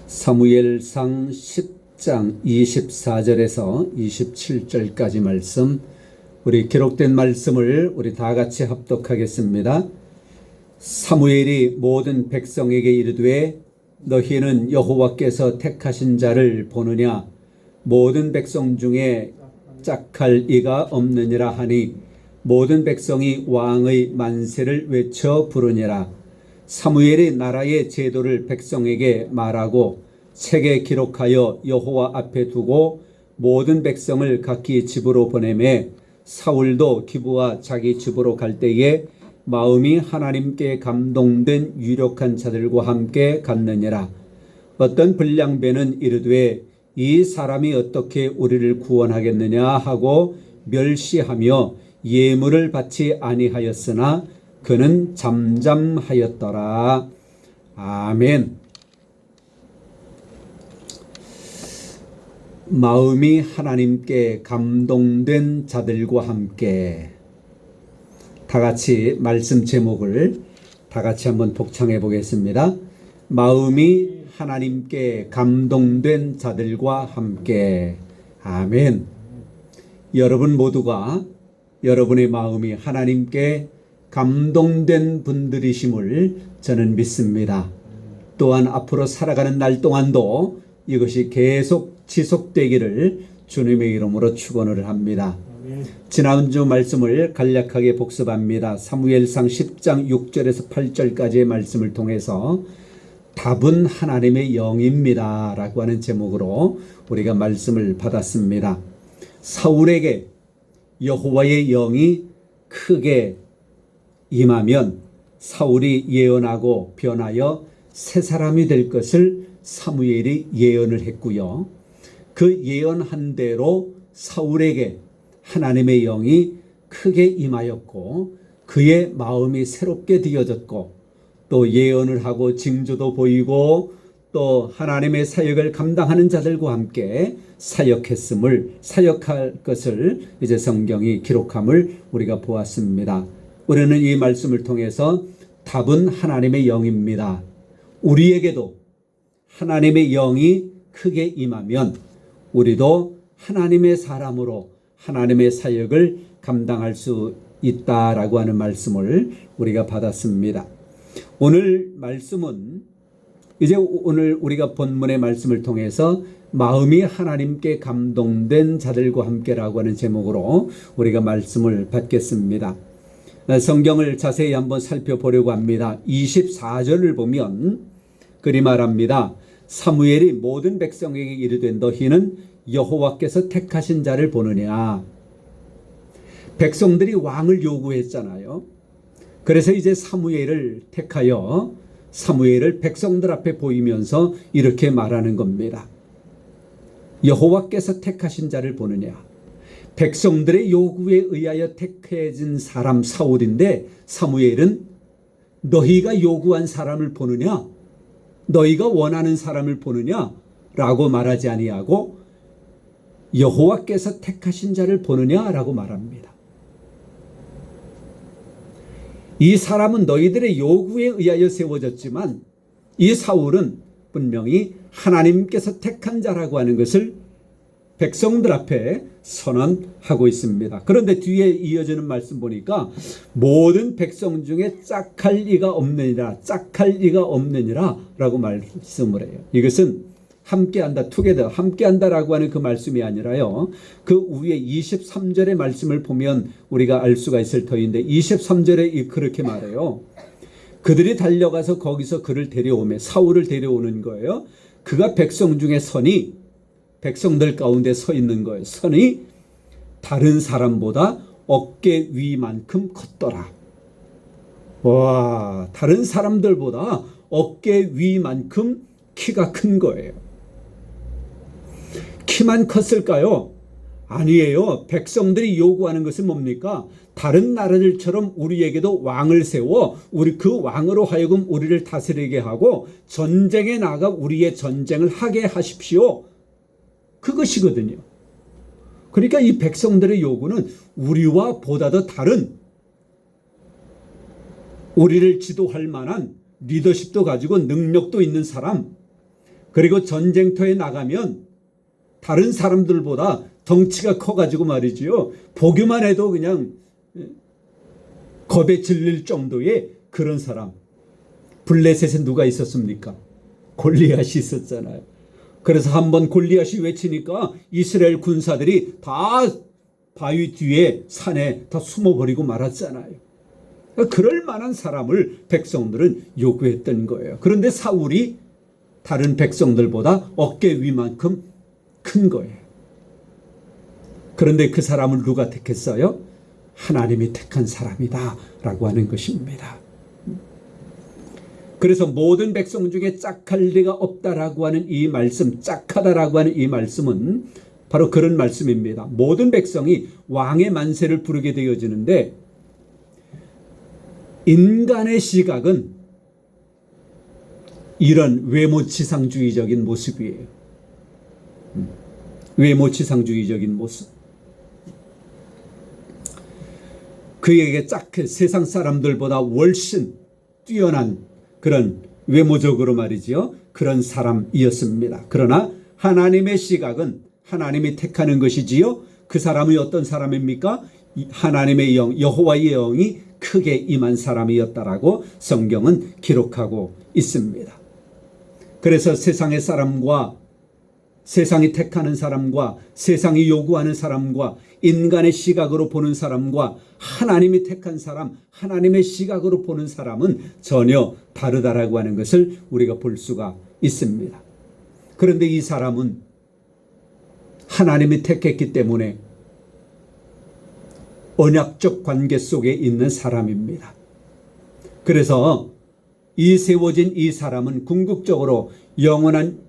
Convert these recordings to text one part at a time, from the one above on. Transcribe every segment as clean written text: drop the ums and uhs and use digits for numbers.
사무엘상 10장 24절에서 27절까지 말씀, 우리 기록된 말씀을 우리 다 같이 합독하겠습니다. 사무엘이 모든 백성에게 이르되 너희는 여호와께서 택하신 자를 보느냐, 모든 백성 중에 짝할 이가 없느니라 하니 모든 백성이 왕의 만세를 외쳐 부르니라. 사무엘이 나라의 제도를 백성에게 말하고 책에 기록하여 여호와 앞에 두고 모든 백성을 각기 집으로 보내매 사울도 기브와 자기 집으로 갈 때에 마음이 하나님께 감동된 유력한 자들과 함께 갔느니라. 어떤 불량배는 이르되 이 사람이 어떻게 우리를 구원하겠느냐 하고 멸시하며 예물을 받지 아니하였으나 그는 잠잠하였더라. 아멘. 마음이 하나님께 감동된 자들과 함께, 다 같이 말씀 제목을 다 같이 한번 독창해 보겠습니다. 마음이 하나님께 감동된 자들과 함께. 아멘. 여러분 모두가 여러분의 마음이 하나님께 감동된 분들이심을 저는 믿습니다. 또한 앞으로 살아가는 날 동안도 이것이 계속 지속되기를 주님의 이름으로 축원을 합니다. 지난주 말씀을 간략하게 복습합니다. 사무엘상 10장 6절에서 8절까지의 말씀을 통해서 답은 하나님의 영입니다 라고 하는 제목으로 우리가 말씀을 받았습니다. 사울에게 여호와의 영이 크게 임하면 사울이 예언하고 변하여 새 사람이 될 것을 사무엘이 예언을 했고요. 그 예언한 대로 사울에게 하나님의 영이 크게 임하였고 그의 마음이 새롭게 되어졌고 또 예언을 하고 징조도 보이고 또 하나님의 사역을 감당하는 자들과 함께 사역할 것을 이제 성경이 기록함을 우리가 보았습니다. 우리는 이 말씀을 통해서 답은 하나님의 영입니다. 우리에게도 하나님의 영이 크게 임하면 우리도 하나님의 사람으로 하나님의 사역을 감당할 수 있다라고 하는 말씀을 우리가 받았습니다. 오늘 말씀은 이제 오늘 우리가 본문의 말씀을 통해서 마음이 하나님께 감동된 자들과 함께라고 하는 제목으로 우리가 말씀을 받겠습니다. 성경을 자세히 한번 살펴보려고 합니다. 24절을 보면 그리 말합니다. 사무엘이 모든 백성에게 이르되 너희는 여호와께서 택하신 자를 보느냐. 백성들이 왕을 요구했잖아요. 그래서 이제 사무엘을 택하여 사무엘을 백성들 앞에 보이면서 이렇게 말하는 겁니다. 여호와께서 택하신 자를 보느냐. 백성들의 요구에 의하여 택해진 사람 사울인데 사무엘은 너희가 요구한 사람을 보느냐, 너희가 원하는 사람을 보느냐 라고 말하지 아니하고 여호와께서 택하신 자를 보느냐 라고 말합니다. 이 사람은 너희들의 요구에 의하여 세워졌지만 이 사울은 분명히 하나님께서 택한 자라고 하는 것을 백성들 앞에 선언하고 있습니다. 그런데 뒤에 이어지는 말씀 보니까 모든 백성 중에 짝할 리가 없느니라, 짝할 리가 없느니라 라고 말씀을 해요. 이것은 함께한다, 투게더, 함께한다라고 하는 그 말씀이 아니라요. 그 위에 23절의 말씀을 보면 우리가 알 수가 있을 터인데 23절에 그렇게 말해요. 그들이 달려가서 거기서 그를 데려오며 사울을 데려오는 거예요. 그가 백성 중에 선이 백성들 가운데 서 있는 거예요. 선이 다른 사람보다 어깨 위만큼 컸더라. 와, 다른 사람들보다 어깨 위만큼 키가 큰 거예요. 키만 컸을까요? 아니에요. 백성들이 요구하는 것은 뭡니까? 다른 나라들처럼 우리에게도 왕을 세워 우리 그 왕으로 하여금 우리를 다스리게 하고 전쟁에 나가 우리의 전쟁을 하게 하십시오. 그것이거든요. 그러니까 이 백성들의 요구는 우리와 보다 더 다른, 우리를 지도할 만한 리더십도 가지고 능력도 있는 사람, 그리고 전쟁터에 나가면 다른 사람들보다 덩치가 커가지고 말이지요. 보기만 해도 그냥 겁에 질릴 정도의 그런 사람. 블레셋에 누가 있었습니까? 골리앗이 있었잖아요. 그래서 한번 골리앗이 외치니까 이스라엘 군사들이 다 바위 뒤에 산에 다 숨어버리고 말았잖아요. 그럴 만한 사람을 백성들은 요구했던 거예요. 그런데 사울이 다른 백성들보다 어깨 위만큼 큰 거예요. 그런데 그 사람을 누가 택했어요? 하나님이 택한 사람이다 라고 하는 것입니다. 그래서 모든 백성 중에 짝할 리가 없다라고 하는 이 말씀, 짝하다라고 하는 이 말씀은 바로 그런 말씀입니다. 모든 백성이 왕의 만세를 부르게 되어지는데 인간의 시각은 이런 외모치상주의적인 모습이에요. 외모치상주의적인 모습. 그에게 세상 사람들보다 훨씬 뛰어난 그런 외모적으로 말이지요. 그런 사람이었습니다. 그러나 하나님의 시각은 하나님이 택하는 것이지요. 그 사람이 어떤 사람입니까? 하나님의 영, 여호와의 영이 크게 임한 사람이었다라고 성경은 기록하고 있습니다. 그래서 세상의 사람과 세상이 택하는 사람과 세상이 요구하는 사람과 인간의 시각으로 보는 사람과 하나님이 택한 사람, 하나님의 시각으로 보는 사람은 전혀 다르다라고 하는 것을 우리가 볼 수가 있습니다. 그런데 이 사람은 하나님이 택했기 때문에 언약적 관계 속에 있는 사람입니다. 그래서 이 세워진 이 사람은 궁극적으로 영원한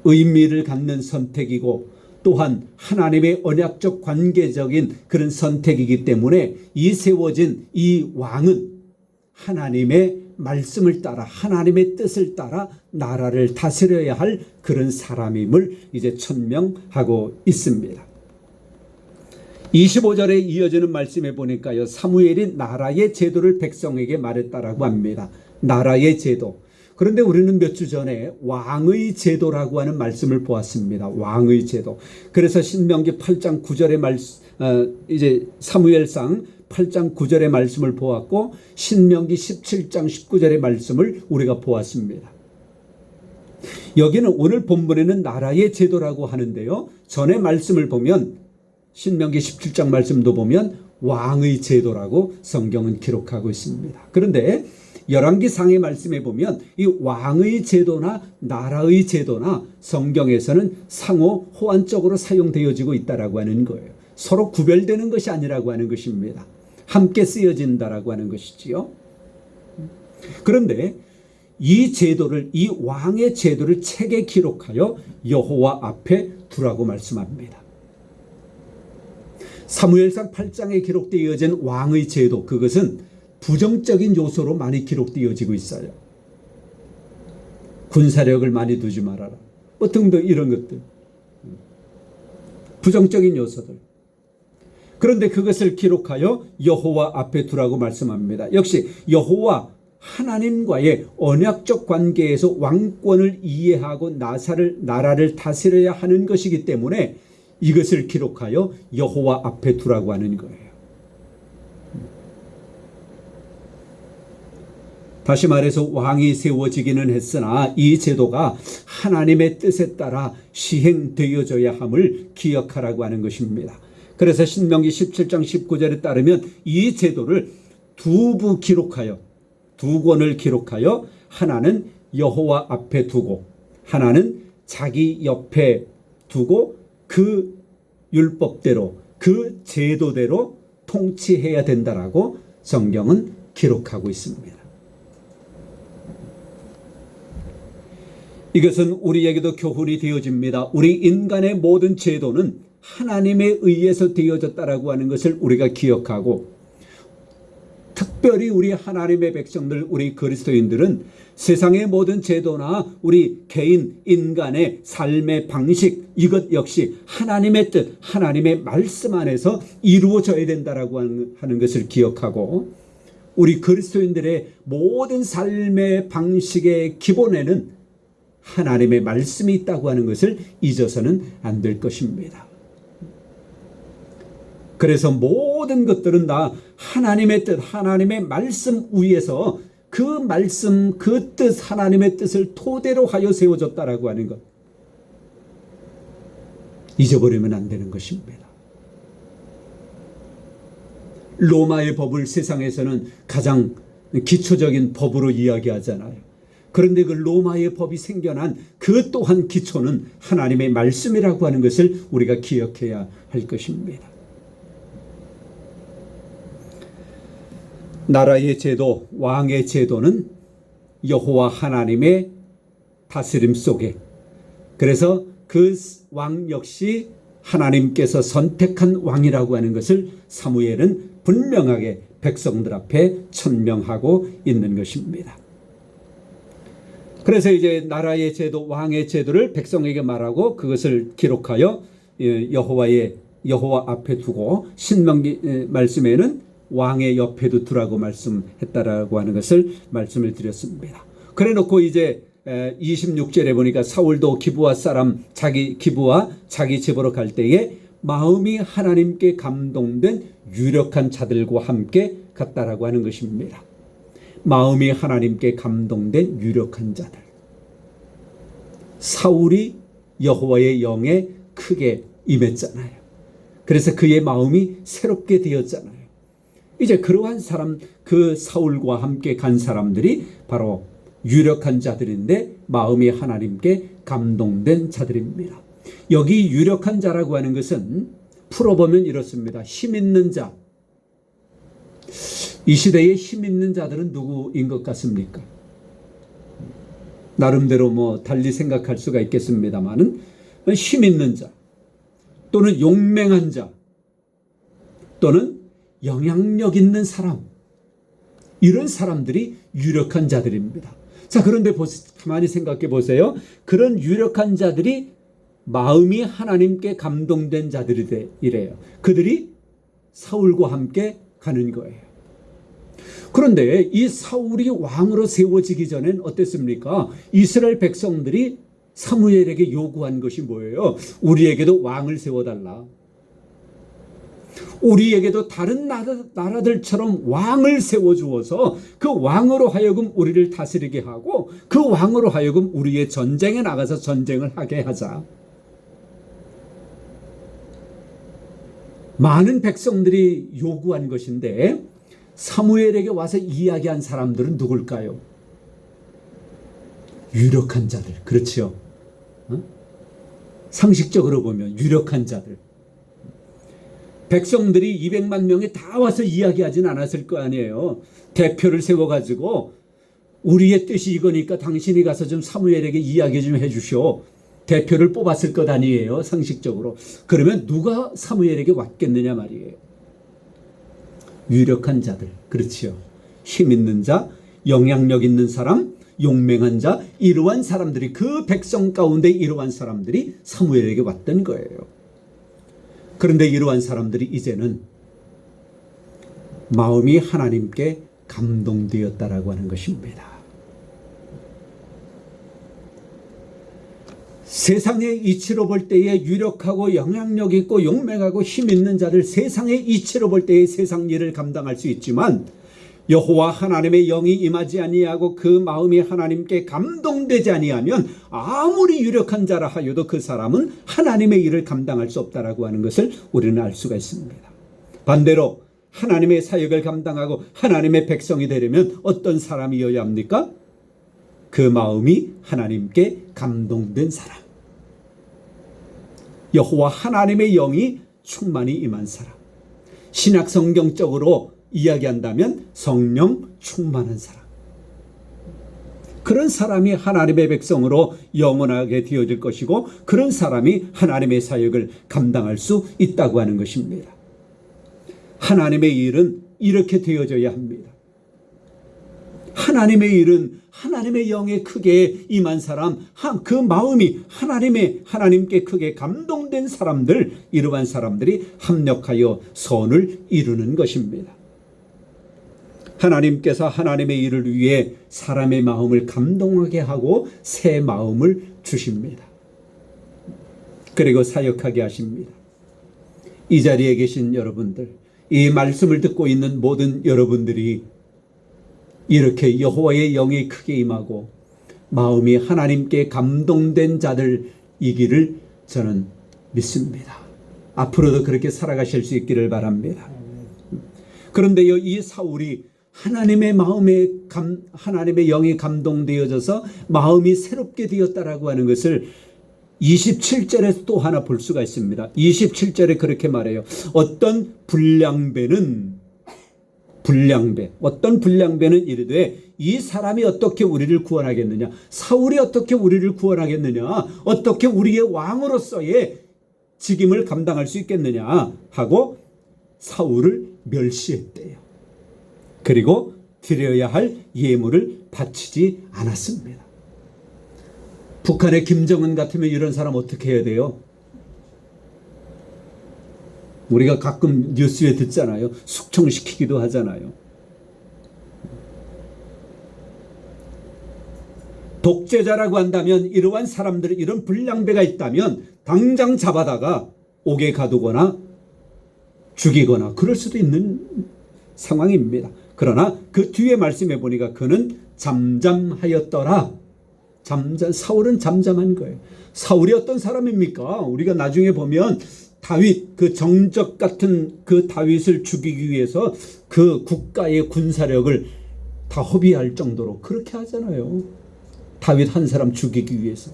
의미를 갖는 선택이고 또한 하나님의 언약적 관계적인 그런 선택이기 때문에 이 세워진 이 왕은 하나님의 말씀을 따라 하나님의 뜻을 따라 나라를 다스려야 할 그런 사람임을 이제 천명하고 있습니다. 25절에 이어지는 말씀에 보니까요. 사무엘이 나라의 제도를 백성에게 말했다라고 합니다. 나라의 제도. 그런데 우리는 몇 주 전에 왕의 제도라고 하는 말씀을 보았습니다. 왕의 제도. 그래서 신명기 8장 9절의 이제 사무엘상 8장 9절의 말씀을 보았고 신명기 17장 19절의 말씀을 우리가 보았습니다. 여기는 오늘 본문에는 나라의 제도라고 하는데요. 전의 말씀을 보면 신명기 17장 말씀도 보면 왕의 제도라고 성경은 기록하고 있습니다. 그런데 열왕기상의 말씀에 보면 이 왕의 제도나 나라의 제도나 성경에서는 상호 호환적으로 사용되어지고 있다라고 하는 거예요. 서로 구별되는 것이 아니라고 하는 것입니다. 함께 쓰여진다라고 하는 것이지요. 그런데 이 제도를, 이 왕의 제도를 책에 기록하여 여호와 앞에 두라고 말씀합니다. 사무엘상 8장에 기록되어진 왕의 제도, 그것은 부정적인 요소로 많이 기록되어지고 있어요. 군사력을 많이 두지 말아라. 뭐 등등 이런 것들. 부정적인 요소들. 그런데 그것을 기록하여 여호와 앞에 두라고 말씀합니다. 역시 여호와 하나님과의 언약적 관계에서 왕권을 이해하고 나라를 다스려야 하는 것이기 때문에 이것을 기록하여 여호와 앞에 두라고 하는 거예요. 다시 말해서 왕이 세워지기는 했으나 이 제도가 하나님의 뜻에 따라 시행되어져야 함을 기억하라고 하는 것입니다. 그래서 신명기 17장 19절에 따르면 이 제도를 두 권을 기록하여 하나는 여호와 앞에 두고 하나는 자기 옆에 두고 그 율법대로 그 제도대로 통치해야 된다라고 성경은 기록하고 있습니다. 이것은 우리에게도 교훈이 되어집니다. 우리 인간의 모든 제도는 하나님에 의해서 되어졌다라고 하는 것을 우리가 기억하고 특별히 우리 하나님의 백성들, 우리 그리스도인들은 세상의 모든 제도나 우리 개인 인간의 삶의 방식 이것 역시 하나님의 뜻, 하나님의 말씀 안에서 이루어져야 된다라고 하는 것을 기억하고 우리 그리스도인들의 모든 삶의 방식의 기본에는 하나님의 말씀이 있다고 하는 것을 잊어서는 안 될 것입니다. 그래서 모든 것들은 다 하나님의 뜻, 하나님의 말씀 위에서 그 말씀, 그 뜻, 하나님의 뜻을 토대로 하여 세워졌다라고 하는 것. 잊어버리면 안 되는 것입니다. 로마의 법을 세상에서는 가장 기초적인 법으로 이야기하잖아요. 그런데 그 로마의 법이 생겨난 그 또한 기초는 하나님의 말씀이라고 하는 것을 우리가 기억해야 할 것입니다. 나라의 제도, 왕의 제도는 여호와 하나님의 다스림 속에, 그래서 그 왕 역시 하나님께서 선택한 왕이라고 하는 것을 사무엘은 분명하게 백성들 앞에 천명하고 있는 것입니다. 그래서 이제 나라의 제도, 왕의 제도를 백성에게 말하고 그것을 기록하여 여호와 앞에 두고, 신명기 말씀에는 왕의 옆에도 두라고 말씀했다라고 하는 것을 말씀을 드렸습니다. 그래 놓고 이제 26절에 보니까 사울도 기브아 자기 집으로 갈 때에 마음이 하나님께 감동된 유력한 자들과 함께 갔다라고 하는 것입니다. 마음이 하나님께 감동된 유력한 자들. 사울이 여호와의 영에 크게 임했잖아요. 그래서 그의 마음이 새롭게 되었잖아요. 이제 그러한 사람, 그 사울과 함께 간 사람들이 바로 유력한 자들인데 마음이 하나님께 감동된 자들입니다. 여기 유력한 자라고 하는 것은 풀어보면 이렇습니다. 힘 있는 자. 이 시대에 힘 있는 자들은 누구인 것 같습니까? 나름대로 달리 생각할 수가 있겠습니다만은, 힘 있는 자 또는 용맹한 자 또는 영향력 있는 사람, 이런 사람들이 유력한 자들입니다. 자, 그런데 가만히 생각해 보세요. 그런 유력한 자들이 마음이 하나님께 감동된 자들이래요. 그들이 사울과 함께 가는 거예요. 그런데 이 사울이 왕으로 세워지기 전엔 어땠습니까? 이스라엘 백성들이 사무엘에게 요구한 것이 뭐예요? 우리에게도 왕을 세워달라. 우리에게도 다른 나라들처럼 왕을 세워주어서 그 왕으로 하여금 우리를 다스리게 하고 그 왕으로 하여금 우리의 전쟁에 나가서 전쟁을 하게 하자. 많은 백성들이 요구한 것인데 사무엘에게 와서 이야기한 사람들은 누굴까요? 유력한 자들. 그렇죠? 상식적으로 보면 유력한 자들. 백성들이 200만 명이 다 와서 이야기하진 않았을 거 아니에요. 대표를 세워가지고 우리의 뜻이 이거니까 당신이 가서 좀 사무엘에게 이야기 좀 해주시오. 대표를 뽑았을 것 아니에요. 상식적으로. 그러면 누가 사무엘에게 왔겠느냐 말이에요. 유력한 자들. 그렇지요. 힘 있는 자, 영향력 있는 사람, 용맹한 자, 이러한 사람들이, 그 백성 가운데 이러한 사람들이 사무엘에게 왔던 거예요. 그런데 이러한 사람들이 이제는 마음이 하나님께 감동되었다라고 하는 것입니다. 세상의 이치로 볼 때에 유력하고 영향력 있고 용맹하고 힘 있는 자들, 세상의 이치로 볼 때에 세상 일을 감당할 수 있지만 여호와 하나님의 영이 임하지 아니하고 그 마음이 하나님께 감동되지 아니하면 아무리 유력한 자라 하여도 그 사람은 하나님의 일을 감당할 수 없다라고 하는 것을 우리는 알 수가 있습니다. 반대로 하나님의 사역을 감당하고 하나님의 백성이 되려면 어떤 사람이어야 합니까? 그 마음이 하나님께 감동된 사람, 여호와 하나님의 영이 충만히 임한 사람, 신약 성경적으로 이야기한다면 성령 충만한 사람, 그런 사람이 하나님의 백성으로 영원하게 되어질 것이고 그런 사람이 하나님의 사역을 감당할 수 있다고 하는 것입니다. 하나님의 일은 이렇게 되어져야 합니다. 하나님의 일은 하나님의 영에 크게 임한 사람, 그 마음이 하나님께 크게 감동된 사람들, 이러한 사람들이 합력하여 선을 이루는 것입니다. 하나님께서 하나님의 일을 위해 사람의 마음을 감동하게 하고 새 마음을 주십니다. 그리고 사역하게 하십니다. 이 자리에 계신 여러분들, 이 말씀을 듣고 있는 모든 여러분들이 이렇게 여호와의 영이 크게 임하고 마음이 하나님께 감동된 자들이기를 저는 믿습니다. 앞으로도 그렇게 살아가실 수 있기를 바랍니다. 그런데요, 이 사울이 하나님의 마음에 하나님의 영이 감동되어져서 마음이 새롭게 되었다라고 하는 것을 27절에서 또 하나 볼 수가 있습니다. 27절에 그렇게 말해요. 어떤 불량배는 이르되 이 사람이 어떻게 우리를 구원하겠느냐? 사울이 어떻게 우리를 구원하겠느냐? 어떻게 우리의 왕으로서의 직임을 감당할 수 있겠느냐? 하고 사울을 멸시했대요. 그리고 드려야 할 예물을 바치지 않았습니다. 북한의 김정은 같으면 이런 사람 어떻게 해야 돼요? 우리가 가끔 뉴스에 듣잖아요. 숙청시키기도 하잖아요. 독재자라고 한다면 이러한 사람들, 이런 불량배가 있다면 당장 잡아다가 옥에 가두거나 죽이거나 그럴 수도 있는 상황입니다. 그러나 그 뒤에 말씀해 보니까 그는 잠잠하였더라. 사울은 잠잠한 거예요. 사울이 어떤 사람입니까? 우리가 나중에 보면 다윗, 그 정적 같은 그 다윗을 죽이기 위해서 그 국가의 군사력을 다 허비할 정도로 그렇게 하잖아요. 다윗 한 사람 죽이기 위해서.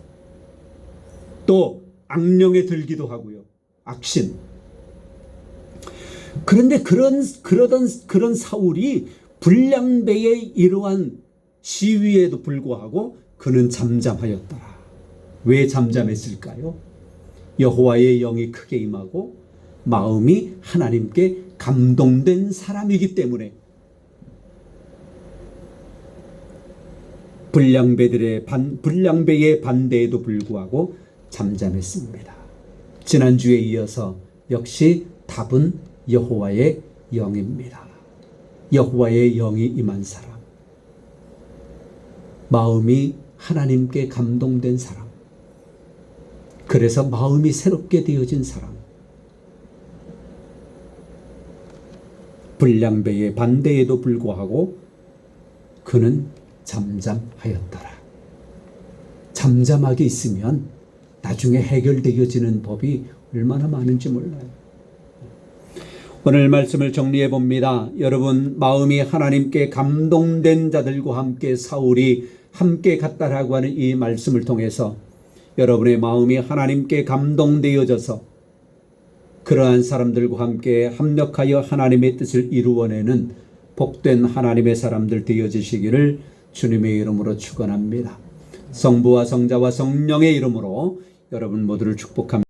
또 악령에 들기도 하고요. 악신. 그런데 그런 사울이 불량배의 이러한 시위에도 불구하고 그는 잠잠하였더라. 왜 잠잠했을까요? 여호와의 영이 크게 임하고 마음이 하나님께 감동된 사람이기 때문에. 불량배의 반대에도 불구하고 잠잠했습니다. 지난주에 이어서 역시 답은 여호와의 영입니다. 여호와의 영이 임한 사람, 마음이 하나님께 감동된 사람, 그래서 마음이 새롭게 되어진 사람, 불량배의 반대에도 불구하고 그는 잠잠하였더라. 잠잠하게 있으면 나중에 해결되어지는 법이 얼마나 많은지 몰라요. 오늘 말씀을 정리해 봅니다. 여러분, 마음이 하나님께 감동된 자들과 함께 사울이 함께 갔다라고 하는 이 말씀을 통해서 여러분의 마음이 하나님께 감동되어져서 그러한 사람들과 함께 합력하여 하나님의 뜻을 이루어내는 복된 하나님의 사람들 되어지시기를 주님의 이름으로 축원합니다. 성부와 성자와 성령의 이름으로 여러분 모두를 축복합니다.